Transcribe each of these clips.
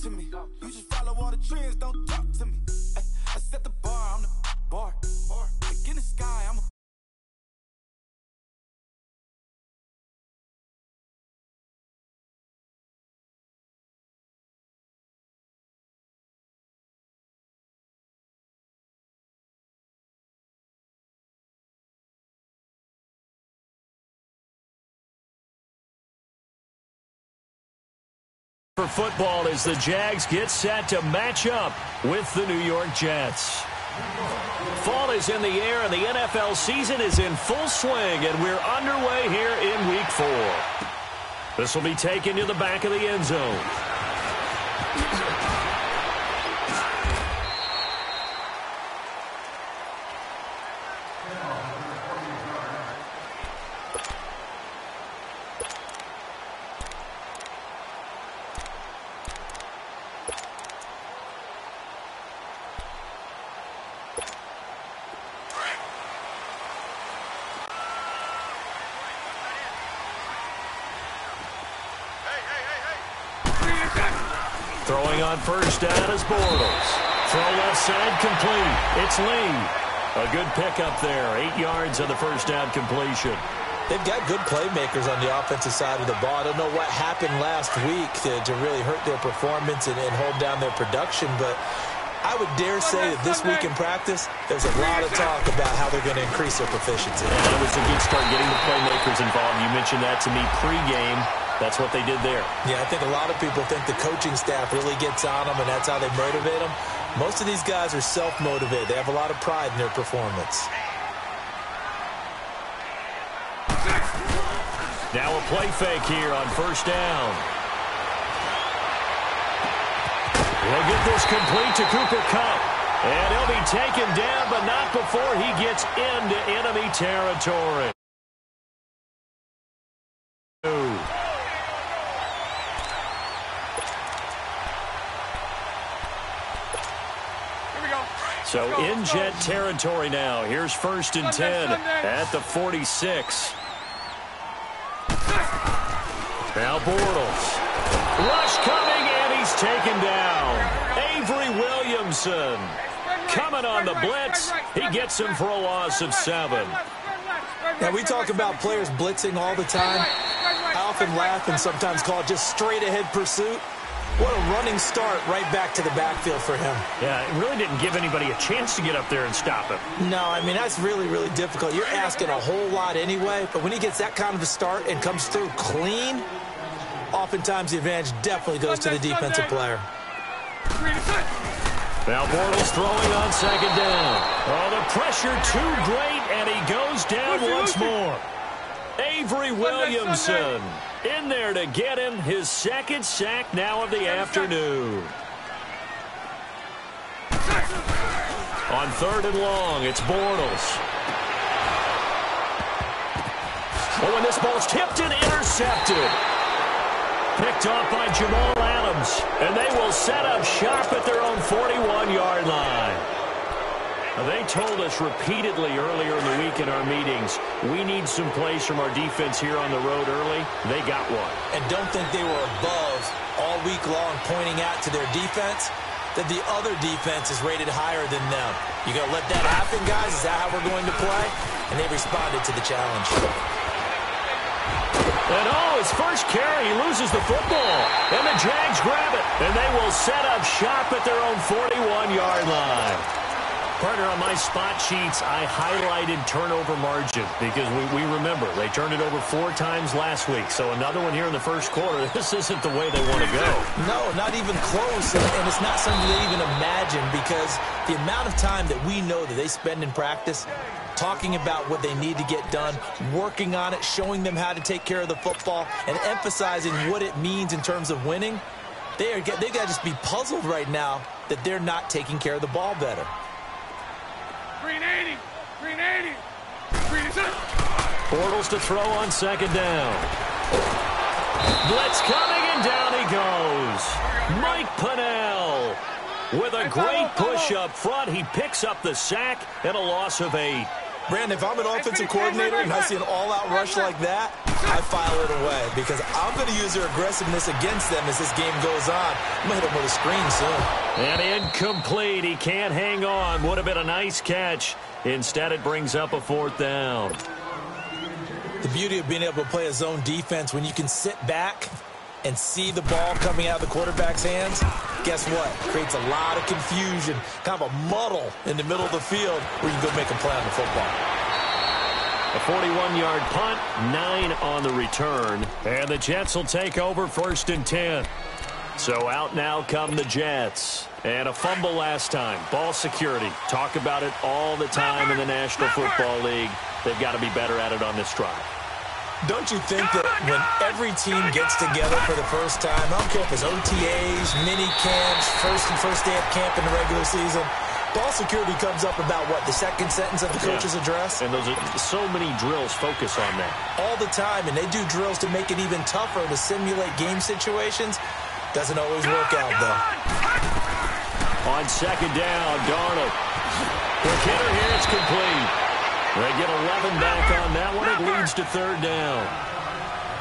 to me. You just follow all the trends, don't talk to me. I set the bar, I'm the bar. Like in the sky, I'm a for football as the Jags get set to match up with the New York Jets. Fall is in the air and the NFL season is in full swing, and we're underway here in Week 4. This will be taken to the back of the end zone. Throwing on first down is Bortles. Throw left side complete. It's Lee. A good pickup there. 8 yards on the first down completion. They've got good playmakers on the offensive side of the ball. I don't know what happened last week to really hurt their performance and hold down their production, but I would dare say that this week in practice, there's a lot of talk about how they're going to increase their proficiency. And that was a good start getting the playmakers involved. You mentioned that to me pregame. That's what they did there. Yeah, I think a lot of people think the coaching staff really gets on them, and that's how they motivate them. Most of these guys are self-motivated. They have a lot of pride in their performance. Now a play fake here on first down. We'll get this complete to Cooper Kupp. And he'll be taken down, but not before he gets into enemy territory. So in Jet territory now. Here's first and 10 at the 46. Now Bortles. Rush coming, and he's taken down. Avery Williamson coming on the blitz. He gets him for a loss of 7. Now, we talk about players blitzing all the time. I often laugh and sometimes call it just straight-ahead pursuit. What a running start right back to the backfield for him. Yeah, it really didn't give anybody a chance to get up there and stop him. No, I mean, that's really, really difficult. You're asking a whole lot anyway, but when he gets that kind of a start and comes through clean, oftentimes the advantage definitely goes to the defensive player. Now Bortles throwing on second down. Oh, the pressure too great, and he goes down once more. Avery Williamson in there to get him his second sack now of the afternoon. On third and long, it's Bortles. Oh, and this ball's tipped and intercepted. Picked off by Jamal Adams, and they will set up shop at their own 41-yard line. They told us repeatedly earlier in the week in our meetings, we need some plays from our defense here on the road early. They got one. And don't think they were above all week long pointing out to their defense that the other defense is rated higher than them. You going to let that happen, guys? Is that how we're going to play? And they responded to the challenge. And his first carry, he loses the football. And the Jags grab it. And they will set up shop at their own 41-yard line. Partner, on my spot sheets, I highlighted turnover margin because we remember they turned it over 4 times last week. So another one here in the first quarter. This isn't the way they want to go. No, not even close. And it's not something they even imagine because the amount of time that we know that they spend in practice talking about what they need to get done, working on it, showing them how to take care of the football, and emphasizing what it means in terms of winning, they got to just be puzzled right now that they're not taking care of the ball better. 380, 380, 380. Bortles to throw on second down. Blitz coming, and down he goes. Mike Pennell with a great push up front. He picks up the sack and a loss of 8. Brandon, if I'm an offensive coordinator and I see an all-out rush like that, I file it away because I'm going to use their aggressiveness against them as this game goes on. I'm going to hit them with a screen soon. And incomplete. He can't hang on. Would have been a nice catch. Instead, it brings up a 4th down. The beauty of being able to play a zone defense when you can sit back and see the ball coming out of the quarterback's hands, guess what? Creates a lot of confusion, kind of a muddle in the middle of the field where you can go make a play on the football. A 41-yard punt, 9 on the return, and the Jets will take over 1st and 10. So out now come the Jets. And a fumble last time. Ball security. Talk about it all the time in the National Football League. They've got to be better at it on this drive. Don't you think that when every team gets together for the first time, I don't care if it's OTAs, mini camps, first day of camp in the regular season, ball security comes up about what, the second sentence of the coach's address? And those are so many drills focus on that. All the time, and they do drills to make it even tougher to simulate game situations. Doesn't always work out, though. On 2nd down, Darnold. Quick hitter here, it's complete. They get 11 back on that one. It leads to 3rd down.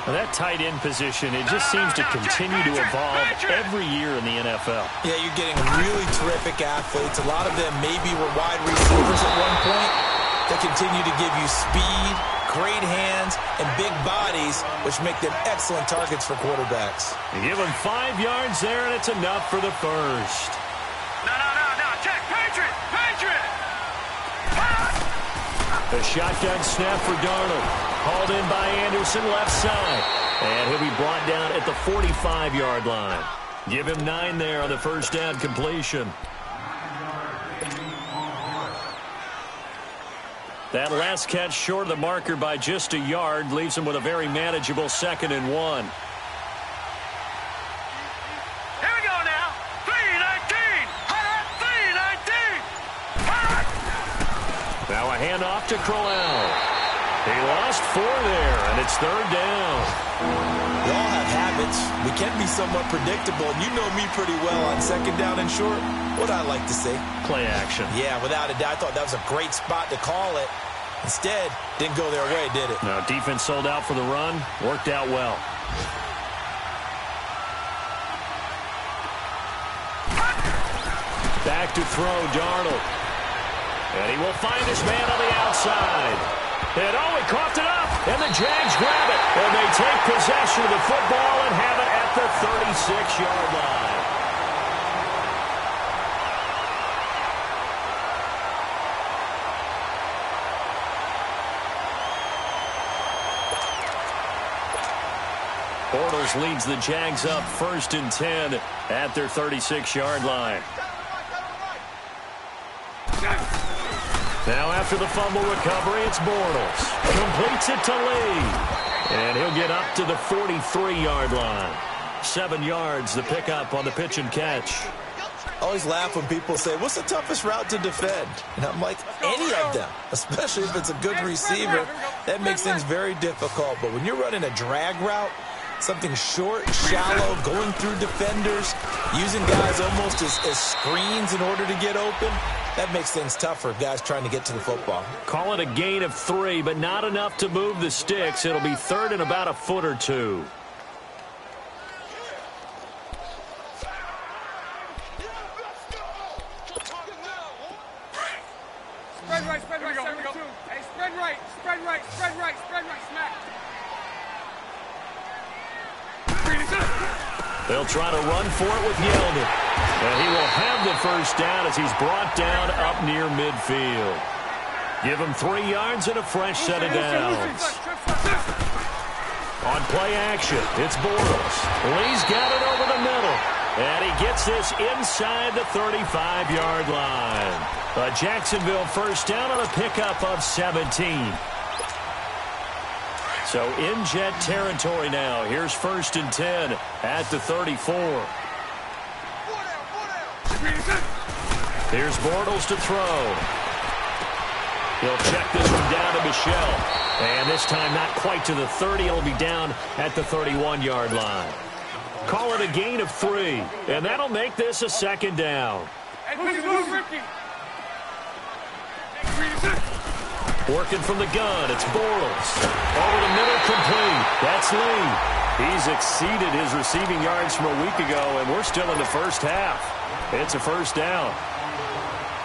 Well, that tight end position, it just seems to continue to evolve every year in the NFL. Yeah, you're getting really terrific athletes. A lot of them maybe were wide receivers at one point. They continue to give you speed, great hands, and big bodies, which make them excellent targets for quarterbacks. They give them 5 yards there, and it's enough for the first. No. Check. Patriot. A shotgun snap for Darnold. Hauled in by Anderson, left side. And he'll be brought down at the 45-yard line. Give him 9 there on the 1st down completion. That last catch short of the marker by just a yard leaves him with a very manageable 2nd and 1. Here we go now. 3-19. 3-19. Now a handoff to Crowell. He lost 4 there, and it's 3rd down. We all have habits. We can be somewhat predictable, and you know me pretty well on 2nd down and short. What I like to see? Play action. Yeah, without a doubt. I thought that was a great spot to call it. Instead, didn't go their way, did it? No, defense sold out for the run. Worked out well. Back to throw, Darnold. And he will find his man on the outside. And he coughed it up. And the Jags grab it. And they take possession of the football and have it at the 36-yard line. Bortles leads the Jags up 1st and 10 at their 36-yard line. Now after the fumble recovery, it's Bortles. Completes it to Lee. And he'll get up to the 43-yard line. 7 yards, the pickup on the pitch and catch. I always laugh when people say, what's the toughest route to defend? And I'm like, any of them, especially if it's a good receiver. That makes things very difficult. But when you're running a drag route, something short, shallow, going through defenders, using guys almost as screens in order to get open, that makes things tough for guys trying to get to the football. Call it a gain of 3, but not enough to move the sticks. It'll be 3rd and about a foot or 2. Spread right, 72. Hey, spread right, smack. They'll try to run for it with Yeldon. And he will have the 1st down as he's brought down up near midfield. Give him 3 yards and a fresh set of downs. On play action, it's Bortles. Lee's got it over the middle. And he gets this inside the 35-yard line. A Jacksonville 1st down on a pickup of 17. So in Jet territory now. Here's 1st and 10 at the 34. Here's Bortles to throw. He'll check this one down to Michel. And this time not quite to the 30. It'll be down at the 31-yard line. Call it a gain of 3. And that'll make this a 2nd down. Working from the gun, it's Bortles. Over the middle, complete. That's Lee. He's exceeded his receiving yards from a week ago, and we're still in the first half. It's a first down.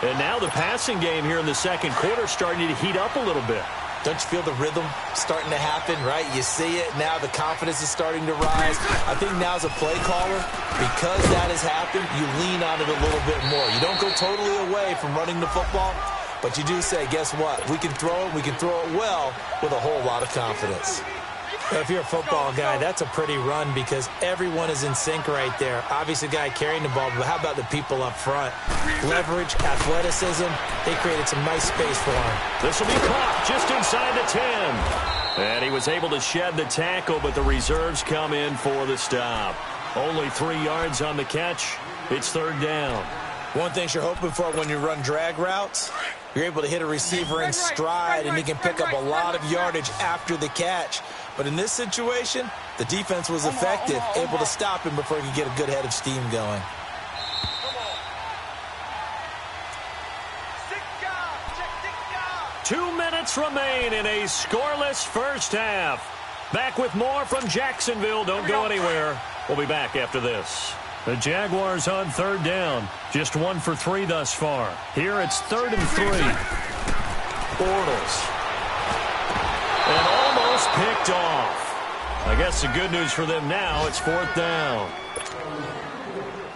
And now the passing game here in the second quarter starting to heat up a little bit. Don't you feel the rhythm starting to happen, right? You see it. Now the confidence is starting to rise. I think now as a play caller, because that has happened, you lean on it a little bit more. You don't go totally away from running the football, but you do say, guess what? We can throw it. We can throw it well with a whole lot of confidence. Well, if you're a football guy, that's a pretty run because everyone is in sync right there. Obviously, the guy carrying the ball, but how about the people up front? Leverage, athleticism, they created some nice space for him. This will be caught just inside the 10. And he was able to shed the tackle, but the reserves come in for the stop. Only 3 yards on the catch. It's third down. One thing you're hoping for when you run drag routes, you're able to hit a receiver in stride, and he can pick up a lot of yardage after the catch. But in this situation, the defense was effective, able to stop him before he could get a good head of steam going. 2 minutes remain in a scoreless first half. Back with more from Jacksonville. Don't go anywhere. We'll be back after this. The Jaguars on third down. Just 1 for 3 thus far. Here it's 3rd and 3. Bortles. And almost picked off. I guess the good news for them now, it's 4th down.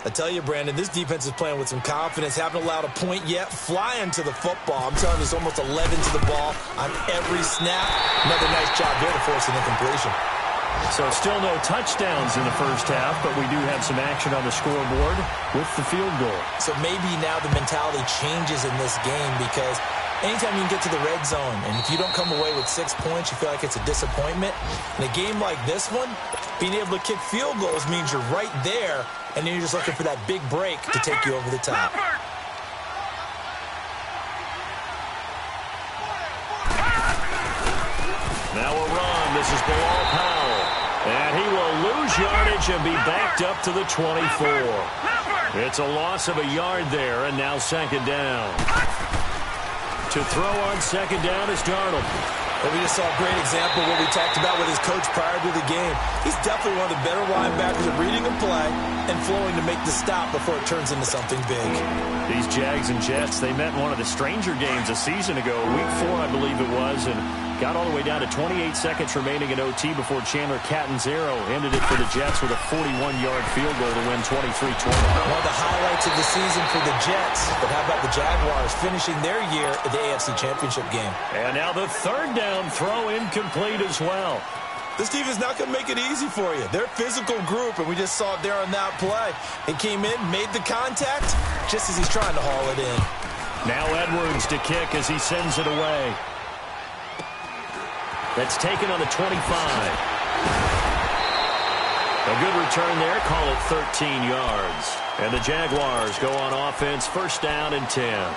I tell you, Brandon, this defense is playing with some confidence. Haven't allowed a point yet. Flying to the football. I'm telling you, it's almost 11 to the ball on every snap. Another nice job there to force an incompletion. So still no touchdowns in the first half, but we do have some action on the scoreboard with the field goal. So maybe now the mentality changes in this game because anytime you can get to the red zone, and if you don't come away with 6 points, you feel like it's a disappointment. In a game like this one, being able to kick field goals means you're right there, and then you're just looking for that big break to take you over the top. Now a run. This is Bilal Powell. And he will lose yardage and be backed up to the 24. It's a loss of a yard there, and now second down. To throw on second down is Darnold. And we just saw a great example of what we talked about with his coach prior to the game. He's definitely one of the better linebackers at reading a play and flowing to make the stop before it turns into something big. These Jags and Jets, they met in one of the stranger games a season ago, week 4, I believe it was, and got all the way down to 28 seconds remaining in OT before Chandler Catanzaro ended it for the Jets with a 41-yard field goal to win 23-20. One of the highlights of the season for the Jets, but how about the Jaguars finishing their year at the AFC Championship game? And now the third down throw incomplete as well. This defense is not going to make it easy for you. They're a physical group, and we just saw it there on that play. He came in, made the contact, just as he's trying to haul it in. Now Edwards to kick as he sends it away. That's taken on the 25. A good return there. Call it 13 yards. And the Jaguars go on offense. First down and 10.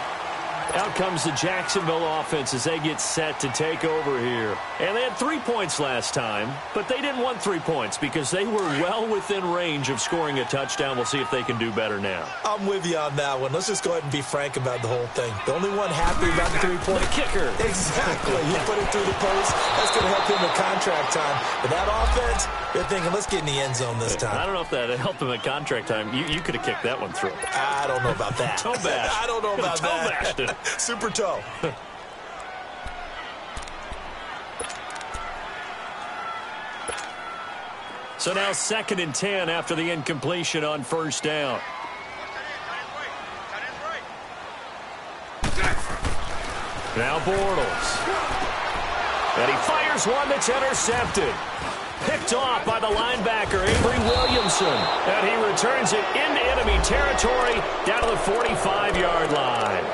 Out comes the Jacksonville offense as they get set to take over here. And they had 3 points last time, but they didn't want 3 points because they were well within range of scoring a touchdown. We'll see if they can do better now. I'm with you on that one. Let's just go ahead and be frank about the whole thing. The only one happy about the 3-point. The kicker. Exactly. You put it through the post. That's going to help him at contract time. But that offense, they're thinking, let's get in the end zone this time. I don't know if that helped him at contract time. You could have kicked that one through. I don't know about that. Toe bash. I don't know about toe that. Bashed it. Super toe. So now 2nd and 10 after the incompletion on first down. Now Bortles. And he fires one that's intercepted. Picked off by the linebacker, Avery Williamson. And he returns it into enemy territory down to the 45-yard line.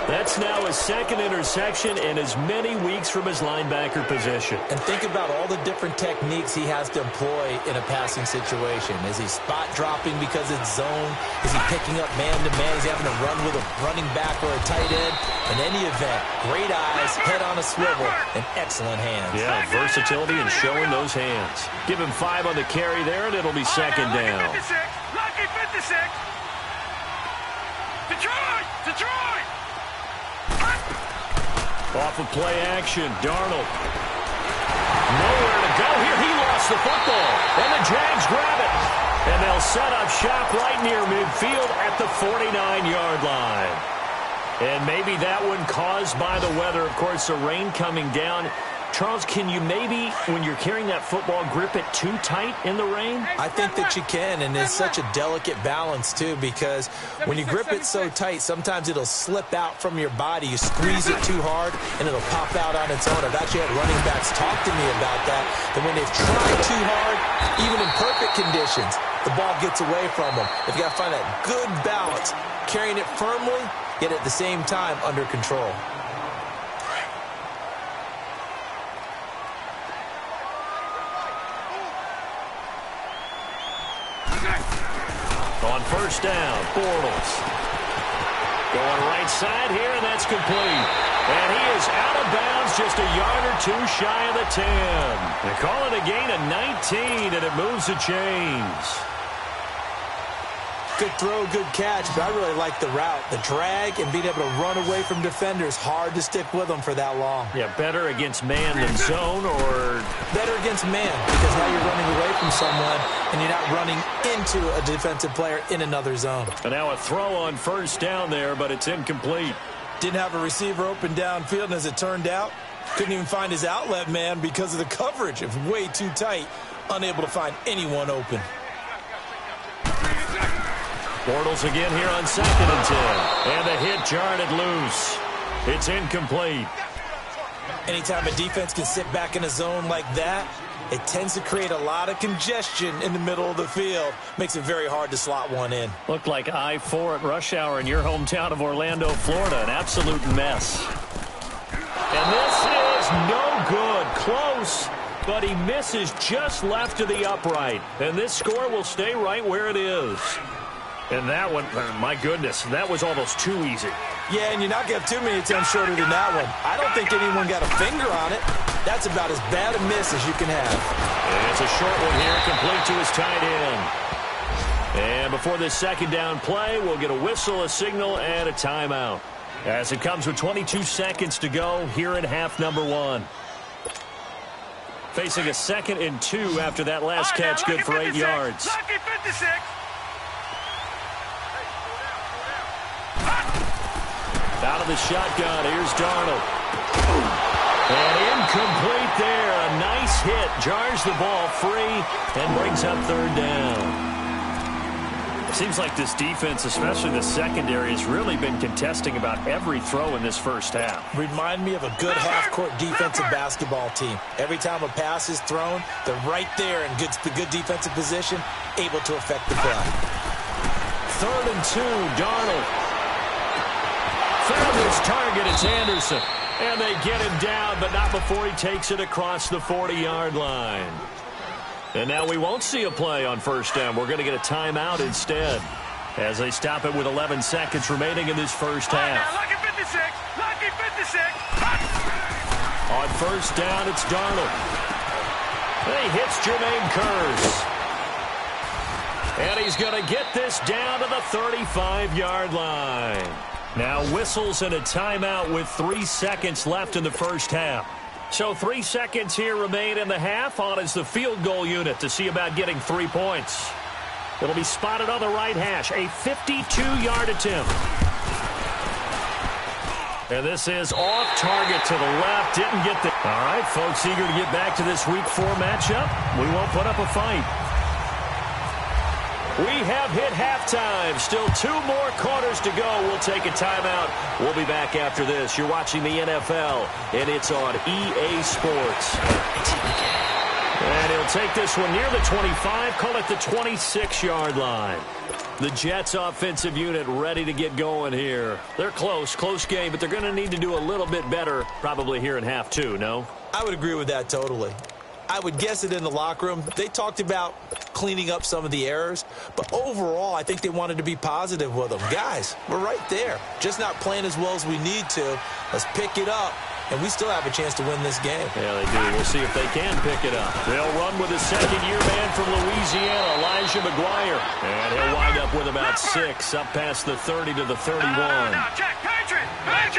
That's now his 2nd interception in as many weeks from his linebacker position. And think about all the different techniques he has to employ in a passing situation. Is he spot dropping because it's zone? Is he picking up man-to-man? Is he having to run with a running back or a tight end? In any event, great eyes, head on a swivel, and excellent hands. Yeah, versatility and showing those hands. Give him 5 on the carry there, and it'll be second down. Lucky 56. Detroit! Detroit! Off of play action, Darnold. Nowhere to go here. He lost the football. And the Jags grab it. And they'll set up shop right near midfield at the 49-yard line. And maybe that one caused by the weather. Of course, the rain coming down. Charles, can you maybe, when you're carrying that football, grip it too tight in the rain? I think that you can, and it's such a delicate balance, too, because when you grip it so tight, sometimes it'll slip out from your body. You squeeze it too hard, and it'll pop out on its own. I've actually had running backs talk to me about that when they've tried too hard, even in perfect conditions, the ball gets away from them. They've got to find that good balance, carrying it firmly, yet at the same time under control. On first down, Bortles. Going right side here, and that's complete. And he is out of bounds, just a yard or two shy of the 10. They call it a gain of 19, and it moves the chains. Good throw, good catch, but I really like the route. The drag and being able to run away from defenders, hard to stick with them for that long. Yeah, better against man than zone, or better against man, because now you're running away from someone and you're not running into a defensive player in another zone. And now a throw on first down there, but it's incomplete. Didn't have a receiver open downfield, and as it turned out, couldn't even find his outlet man because of the coverage. It was way too tight, unable to find anyone open. Bortles again here on 2nd and 10. And the hit jarred it loose. It's incomplete. Anytime a defense can sit back in a zone like that, it tends to create a lot of congestion in the middle of the field. Makes it very hard to slot one in. Looked like I-4 at rush hour in your hometown of Orlando, Florida. An absolute mess. And this is no good. Close, but he misses just left of the upright. And this score will stay right where it is. And that one, my goodness, that was almost too easy. Yeah, and you're not going to have too many attempts shorter than that one. I don't think anyone got a finger on it. That's about as bad a miss as you can have. And it's a short one here, complete to his tight end. And before this second down play, we'll get a whistle, a signal, and a timeout. As it comes with 22 seconds to go here in half number 1. Facing a 2nd and 2 after that last catch, good for 8 yards. Lucky 56. Out of the shotgun, here's Darnold. And incomplete there. A nice hit. Jars the ball free and brings up 3rd down. Seems like this defense, especially the secondary, has really been contesting about every throw in this first half. Remind me of a good half-court defensive basketball team. Every time a pass is thrown, they're right there in good defensive position, able to affect the play. 3rd and 2, Darnold. Found his target, it's Anderson. And they get him down, but not before he takes it across the 40-yard line. And now we won't see a play on first down. We're going to get a timeout instead as they stop it with 11 seconds remaining in this first half. Lucky 56. Lucky 56. On first down, it's Darnold. He hits Jermaine Kearse. And he's going to get this down to the 35-yard line. Now whistles and a timeout with 3 seconds left in the first half. So 3 seconds here remain in the half. On is the field goal unit to see about getting 3 points. It'll be spotted on the right hash. A 52-yard attempt. And this is off target to the left. Didn't get the... All right, folks, eager to get back to this Week 4 matchup. We won't put up a fight. We have hit halftime. Still 2 more quarters to go. We'll take a timeout. We'll be back after this. You're watching the NFL, and it's on EA Sports. And he'll take this one near the 25, call it the 26-yard line. The Jets offensive unit ready to get going here. They're close game, but they're going to need to do a little bit better probably here in half 2, no? I would agree with that totally. I would guess it in the locker room. They talked about cleaning up some of the errors, but overall, I think they wanted to be positive with them. Guys, we're right there. Just not playing as well as we need to. Let's pick it up, and we still have a chance to win this game. Yeah, they do. We'll see if they can pick it up. They'll run with a second-year man from Louisiana, Elijah McGuire. And he'll wind up with about 6, up past the 30 to the 31. Now, check, Patriot.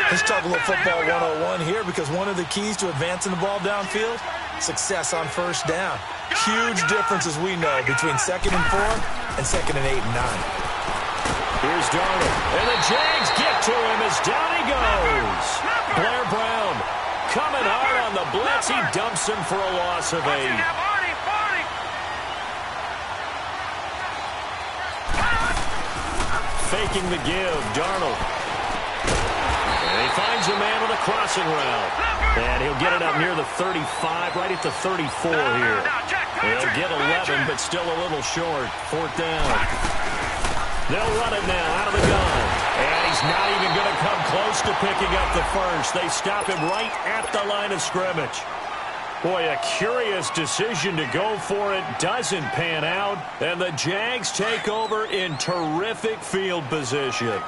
Let's talk a little football 101 here, because one of the keys to advancing the ball downfield, success on first down. Huge difference, as we know, between 2nd and 4 and 2nd and 8 and 9. Here's Darnold, and the Jags get to him as down he goes. Blair Brown coming hard on the blitz. He dumps him for a loss of 8. Faking the give, Darnold. And he finds a man with a crossing route. And he'll get it up near the 35, right at the 34 here. He'll get 11, but still a little short. 4th down. They'll run it now out of the gun. And he's not even going to come close to picking up the first. They stop him right at the line of scrimmage. Boy, a curious decision to go for it. Doesn't pan out. And the Jags take over in terrific field position.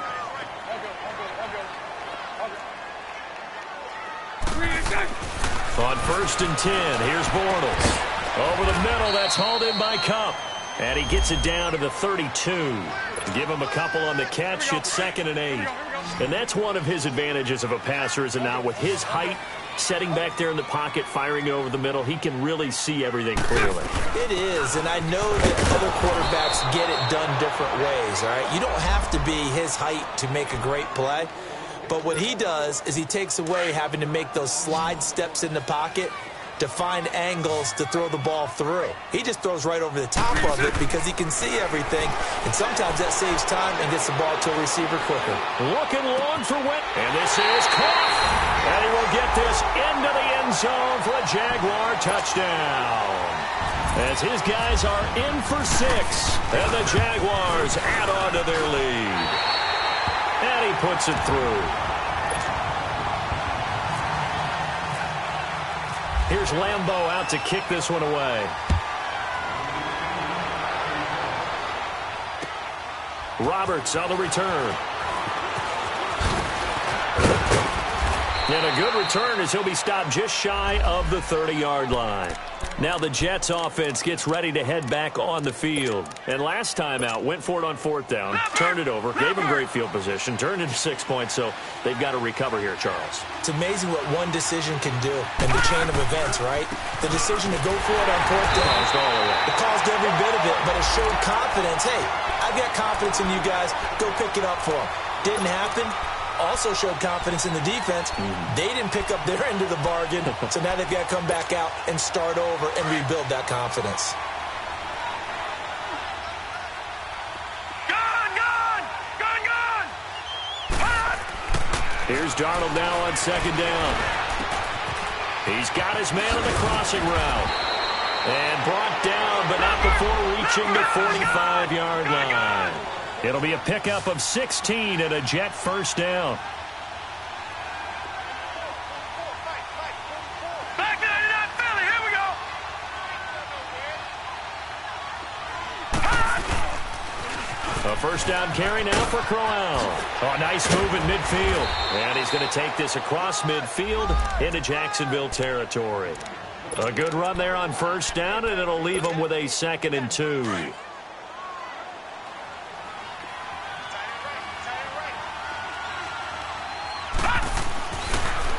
On 1st and 10, here's Bortles. Over the middle, that's hauled in by Cup. And he gets it down to the 32. Give him a couple on the catch. It's 2nd and 8. And that's one of his advantages of a passer, is it not? With his height, setting back there in the pocket, firing it over the middle, he can really see everything clearly. It is, and I know that other quarterbacks get it done different ways, all right? You don't have to be his height to make a great play. But what he does is he takes away having to make those slide steps in the pocket to find angles to throw the ball through. He just throws right over the top of it because he can see everything, and sometimes that saves time and gets the ball to a receiver quicker. Looking long for Witt, and this is caught. And he will get this into the end zone for a Jaguar touchdown. As his guys are in for 6, and the Jaguars add on to their lead. And he puts it through. Here's Lambeau out to kick this one away. Roberts on the return. And a good return as he'll be stopped just shy of the 30-yard line. Now the Jets offense gets ready to head back on the field. And last time out, went for it on 4th down, turned it over, gave him great field position, turned into 6 points, so they've got to recover here, Charles. It's amazing what one decision can do in the chain of events, right? The decision to go for it on 4th down. It caused every bit of it, but it showed confidence. Hey, I've got confidence in you guys. Go pick it up for them. Didn't happen. Also showed confidence in the defense. They didn't pick up their end of the bargain, so now they've got to come back out and start over and rebuild that confidence. Here's Darnold now on 2nd down. He's got his man on the crossing route. And brought down, but not before reaching the 45-yard line. It'll be a pickup of 16 and a Jet 1st down. Back 99 Philly, here we go. A 1st down carry now for Crowell. Oh, nice move in midfield. And he's going to take this across midfield into Jacksonville territory. A good run there on 1st down, and it'll leave him with a 2nd and 2.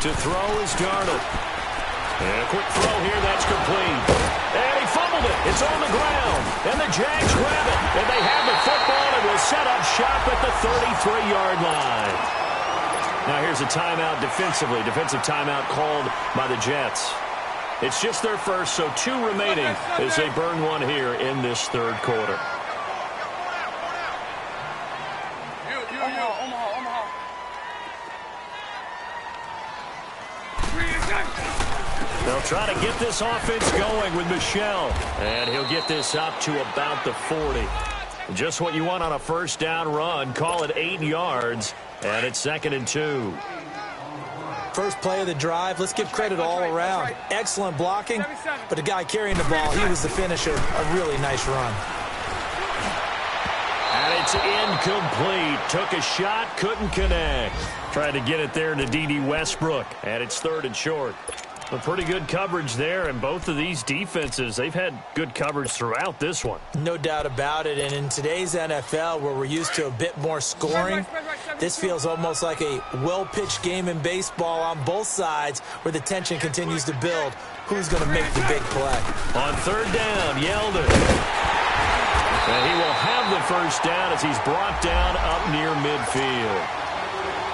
To throw is Darnold. And a quick throw here, that's complete. And he fumbled it. It's on the ground. And the Jags grab it. And they have the football and will set up shop at the 33-yard line. Now here's a timeout defensively. Defensive timeout called by the Jets. It's just their first, so 2 remaining as they burn one here in this 3rd quarter. They'll try to get this offense going with Michel. And he'll get this up to about the 40. Just what you want on a 1st down run. Call it 8 yards. And it's 2nd and 2. First play of the drive. Let's give credit all around. Excellent blocking. But the guy carrying the ball, he was the finisher. A really nice run. And it's incomplete. Took a shot, couldn't connect. Tried to get it there to D.D. Westbrook. And it's 3rd and short. A pretty good coverage there, and both of these defenses, they've had good coverage throughout this one. No doubt about it, and in today's NFL, where we're used to a bit more scoring, This feels almost like a well-pitched game in baseball on both sides where the tension continues to build. Who's going to make the big play? On third down, Yeldon. And he will have the first down as he's brought down up near midfield.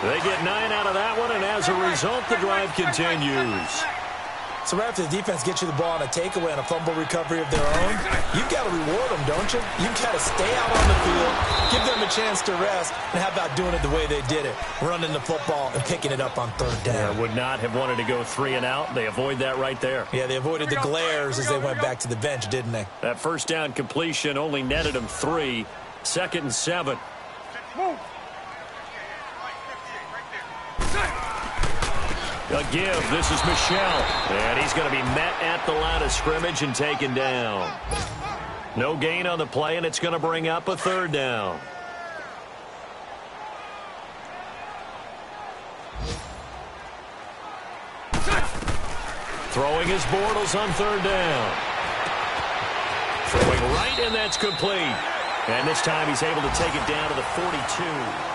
They get 9 out of that one, and as a result, the drive continues. So right after the defense gets you the ball on a takeaway and a fumble recovery of their own, you've got to reward them, don't you? You've got to stay out on the field, give them a chance to rest, and how about doing it the way they did it, running the football and picking it up on third down. Would not have wanted to go 3 and out. They avoid that right there. Yeah, they avoided the glares as they went back to the bench, didn't they? That first down completion only netted them 3. 2nd and 7. A give. This is Michelle. And he's going to be met at the line of scrimmage and taken down. No gain on the play, and it's going to bring up a third down. Throwing his Bortles on third down. Throwing right, and that's complete. And this time he's able to take it down to the 42.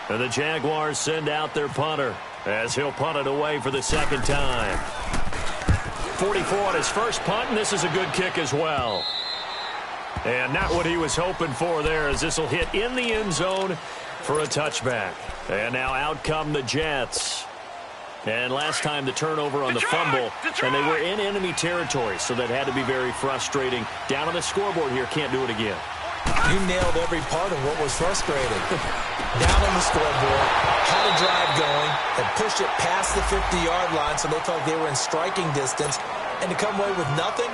And the Jaguars send out their punter as he'll punt it away for the second time. 44 on his first punt, and this is a good kick as well. And not what he was hoping for there, as this will hit in the end zone for a touchback. And now out come the Jets. And last time the turnover on the fumble, and they were in enemy territory, so that had to be very frustrating. Down on the scoreboard here, can't do it again. You nailed every part of what was frustrating. Down on the scoreboard, had a drive going, and pushed it past the 50-yard line so they felt like they were in striking distance. And to come away with nothing,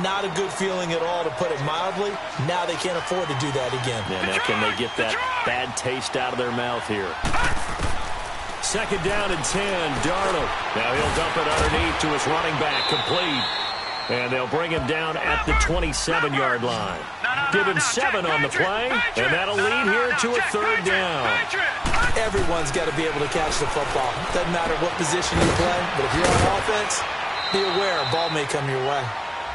not a good feeling at all, to put it mildly. Now they can't afford to do that again. Yeah, now can they get that bad taste out of their mouth here? 2nd down and 10, Darnold. Now he'll dump it underneath to his running back, complete. And they'll bring him down at the 27-yard line. Give him 7 on the play, and that'll lead here to a third down. Everyone's got to be able to catch the football. Doesn't matter what position you play, but if you're on offense, be aware a ball may come your way.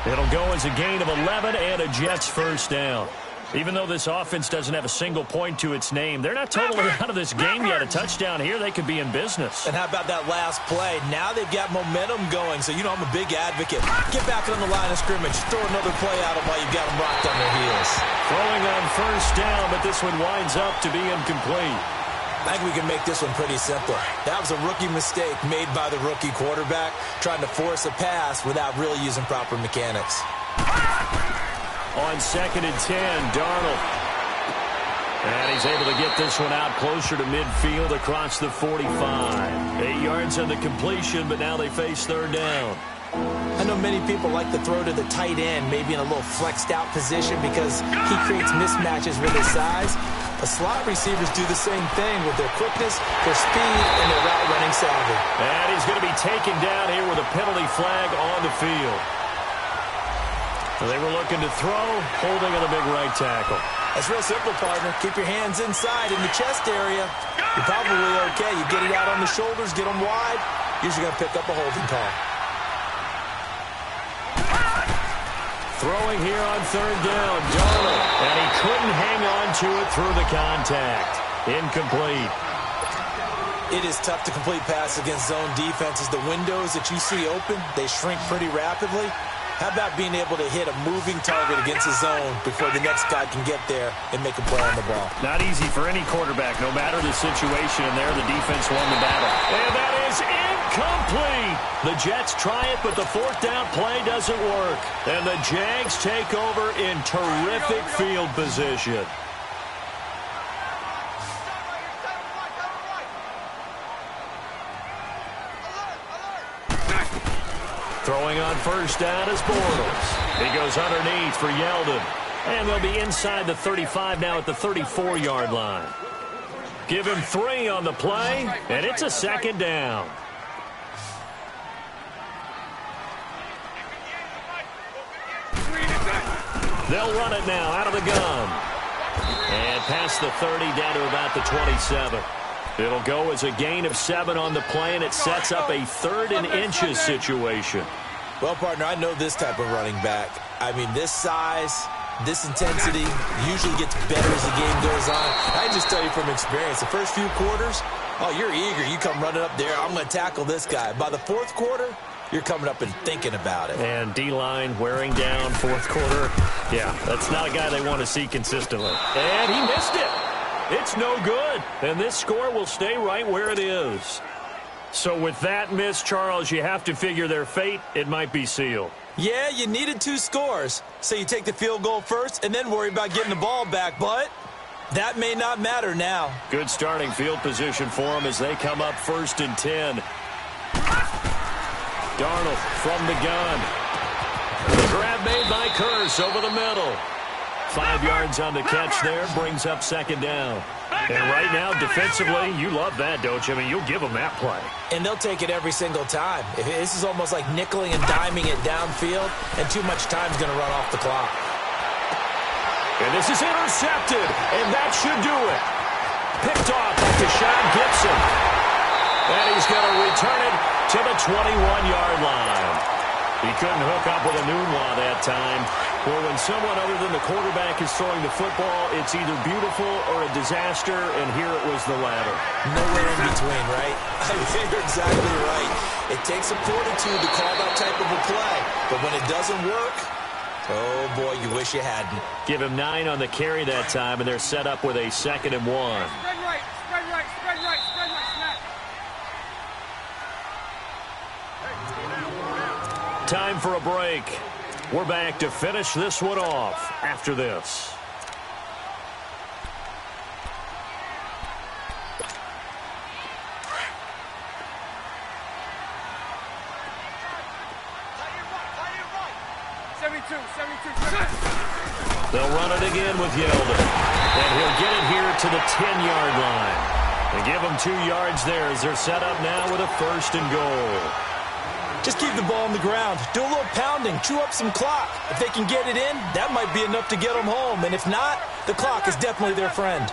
It'll go as a gain of 11 and a Jets first down. Even though this offense doesn't have a single point to its name, they're not totally out of this game yet. A touchdown here, they could be in business. And how about that last play? Now they've got momentum going, so you know I'm a big advocate. Get back on the line of scrimmage. Throw another play out of while you've got them rocked on their heels. Throwing on first down, but this one winds up to be incomplete. I think we can make this one pretty simple. That was a rookie mistake made by the rookie quarterback, trying to force a pass without really using proper mechanics. On 2nd and 10, Darnold. And he's able to get this one out closer to midfield across the 45. 8 yards on the completion, but now they face third down. I know many people like to throw to the tight end, maybe in a little flexed out position because he creates mismatches with his size. The slot receivers do the same thing with their quickness, their speed, and their route running savvy. And he's going to be taken down here with a penalty flag on the field. They were looking to throw, holding on the big right tackle. That's real simple, partner. Keep your hands inside in the chest area. You're probably okay. You get it out on the shoulders, get them wide. Usually going to pick up a holding call. Throwing here on third down, Darnold. And he couldn't hang on to it through the contact. Incomplete. It is tough to complete pass against zone defenses. The windows that you see open, they shrink pretty rapidly. How about being able to hit a moving target against the zone before the next guy can get there and make a play on the ball? Not easy for any quarterback, no matter the situation, and there the defense won the battle. And that is incomplete. The Jets try it, but the 4th down play doesn't work. And the Jags take over in terrific field position. Throwing on first down is Bortles. He goes underneath for Yeldon. And they'll be inside the 35 now at the 34-yard line. Give him 3 on the play, and it's a 2nd down. They'll run it now out of the gun. And past the 30, down to about the 27. It'll go as a gain of 7 on the play, and it sets up a 3rd and inches situation. Well, partner, I know this type of running back. I mean, this size, this intensity usually gets better as the game goes on. I just tell you from experience, the first few quarters, oh, you're eager. You come running up there, I'm going to tackle this guy. By the 4th quarter, you're coming up and thinking about it. And D-line wearing down 4th quarter. Yeah, that's not a guy they want to see consistently. And he missed it. It's no good. And this score will stay right where it is. So with that miss, Charles, you have to figure their fate. It might be sealed. Yeah, you needed 2 scores. So you take the field goal first and then worry about getting the ball back. But that may not matter now. Good starting field position for them as they come up 1st and 10. Darnold from the gun. The grab made by Curse over the middle. 5 yards on the catch there, brings up 2nd down. And right now, defensively, you love that, don't you? I mean, you'll give them that play. And they'll take it every single time. This is almost like nickeling and diming it downfield, and too much time's going to run off the clock. And this is intercepted, and that should do it. Picked off by Deshaun Gibson. And he's going to return it to the 21-yard line. He couldn't hook up with a Nunwa that time. Well, when someone other than the quarterback is throwing the football, it's either beautiful or a disaster, and here it was the latter. Nowhere in between, right? I mean, you're exactly right. It takes a fortitude to call that type of a play, but when it doesn't work, oh, boy, you wish you hadn't. Give him 9 on the carry that time, and they're set up with a 2nd and 1. Spread right, spread right, spread right, spread right, snap. Time for a break. We're back to finish this one off after this. They'll run it again with Yeldon. And he'll get it here to the 10-yard line. And give them 2 yards there as they're set up now with a 1st and goal. Just keep the ball on the ground. Do a little pounding. Chew up some clock. If they can get it in, that might be enough to get them home. And if not, the clock is definitely their friend.